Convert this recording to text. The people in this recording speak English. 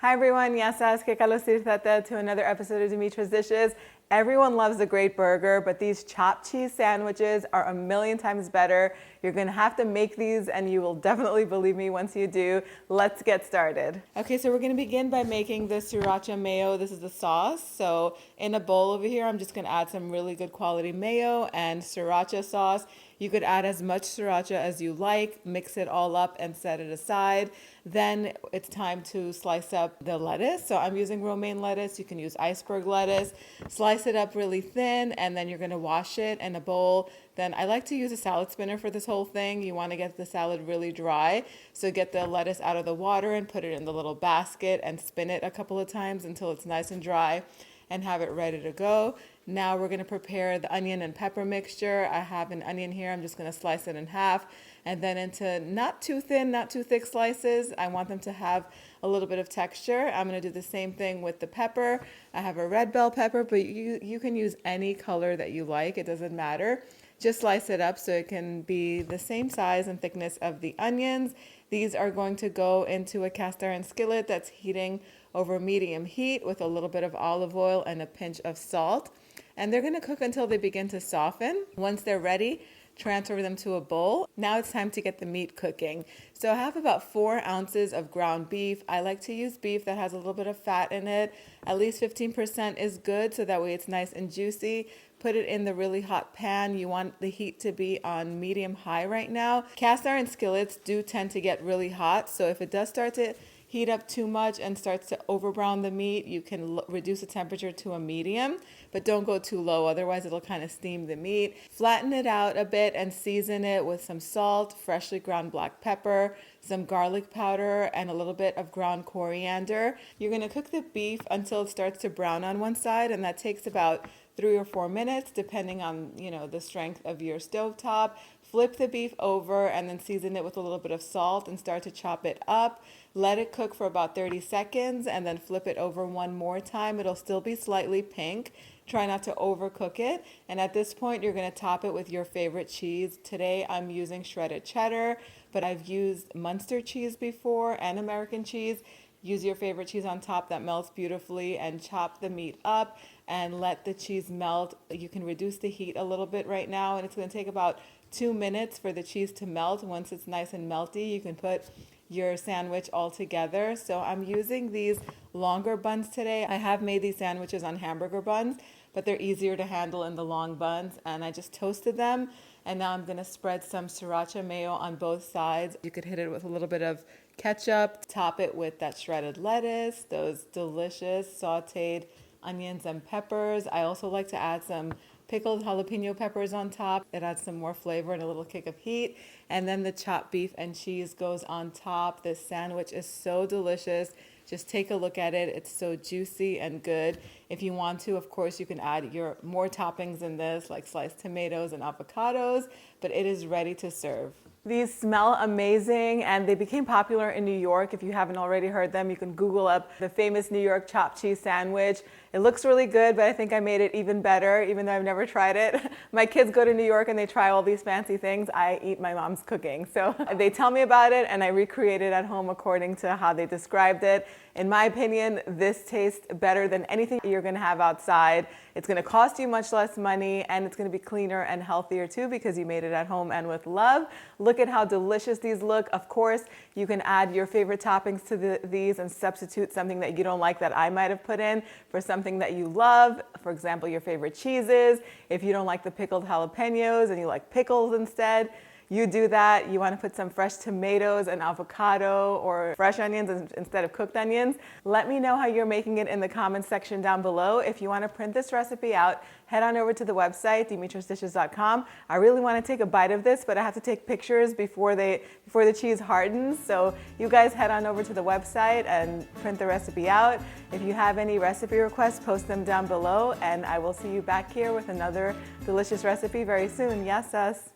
Hi everyone, yasas, que kalosirthata to another episode of Dimitra's Dishes. Everyone loves a great burger, but these chopped cheese sandwiches are a million times better. You're gonna have to make these and you will definitely believe me once you do. Let's get started. Okay, so we're gonna begin by making the sriracha mayo. This is the sauce. So in a bowl over here, I'm just gonna add some really good quality mayo and sriracha sauce. You could add as much sriracha as you like, mix it all up and set it aside. Then it's time to slice up the lettuce. So I'm using romaine lettuce. You can use iceberg lettuce. Slice it up really thin and then you're gonna wash it in a bowl. Then I like to use a salad spinner for this whole thing. You wanna get the salad really dry. So get the lettuce out of the water and put it in the little basket and spin it a couple of times until it's nice and dry and have it ready to go. Now we're gonna prepare the onion and pepper mixture. I have an onion here. I'm just gonna slice it in half and then into not too thin, not too thick slices. I want them to have a little bit of texture. I'm gonna do the same thing with the pepper. I have a red bell pepper, but you can use any color that you like. It doesn't matter. Just slice it up so it can be the same size and thickness of the onions. These are going to go into a cast iron skillet that's heating over medium heat with a little bit of olive oil and a pinch of salt. And they're gonna cook until they begin to soften. Once they're ready, transfer them to a bowl. Now it's time to get the meat cooking. So I have about 4 ounces of ground beef. I like to use beef that has a little bit of fat in it. At least 15% is good, so that way it's nice and juicy. Put it in the really hot pan. You want the heat to be on medium high right now. Cast iron skillets do tend to get really hot, so if it does start to heat up too much and starts to overbrown the meat, you can reduce the temperature to a medium, but don't go too low, otherwise it'll kind of steam the meat. Flatten it out a bit and season it with some salt, freshly ground black pepper, some garlic powder, and a little bit of ground coriander. You're gonna cook the beef until it starts to brown on one side, and that takes about 3 or 4 minutes, depending on, the strength of your stovetop. Flip the beef over and then season it with a little bit of salt and start to chop it up. Let it cook for about 30 seconds and then flip it over one more time. It'll still be slightly pink. Try not to overcook it. And at this point, you're gonna top it with your favorite cheese. Today, I'm using shredded cheddar, but I've used Muenster cheese before and American cheese. Use your favorite cheese on top that melts beautifully and chop the meat up and let the cheese melt. You can reduce the heat a little bit right now, and it's gonna take about 2 minutes for the cheese to melt. Once it's nice and melty, you can put your sandwich all together. So I'm using these longer buns today. I have made these sandwiches on hamburger buns, but they're easier to handle in the long buns, and I just toasted them. And now I'm gonna spread some sriracha mayo on both sides. You could hit it with a little bit of ketchup, top it with that shredded lettuce, those delicious sauteed onions and peppers. I also like to add some pickled jalapeno peppers on top. It adds some more flavor and a little kick of heat. And then the chopped beef and cheese goes on top. This sandwich is so delicious. Just take a look at it. It's so juicy and good. If you want to, of course, you can add your more toppings in this, like sliced tomatoes and avocados, but it is ready to serve. These smell amazing, and they became popular in New York. If you haven't already heard them, you can Google up the famous New York chopped cheese sandwich. It looks really good, but I think I made it even better, even though I've never tried it. My kids go to New York and they try all these fancy things. I eat my mom's cooking. So they tell me about it and I recreate it at home according to how they described it. In my opinion, this tastes better than anything you're gonna have outside. It's gonna cost you much less money, and it's gonna be cleaner and healthier too because you made it at home and with love. Look at how delicious these look. Of course, you can add your favorite toppings to these and substitute something that you don't like that I might have put in for something that you love. For example, your favorite cheeses. If you don't like the pickled jalapeños and you like pickles instead, you do that. You want to put some fresh tomatoes and avocado or fresh onions instead of cooked onions. Let me know how you're making it in the comments section down below. If you want to print this recipe out, head on over to the website, dimitrasdishes.com. I really want to take a bite of this, but I have to take pictures before the cheese hardens. So you guys head on over to the website and print the recipe out. If you have any recipe requests, post them down below, and I will see you back here with another delicious recipe very soon. Yes, us.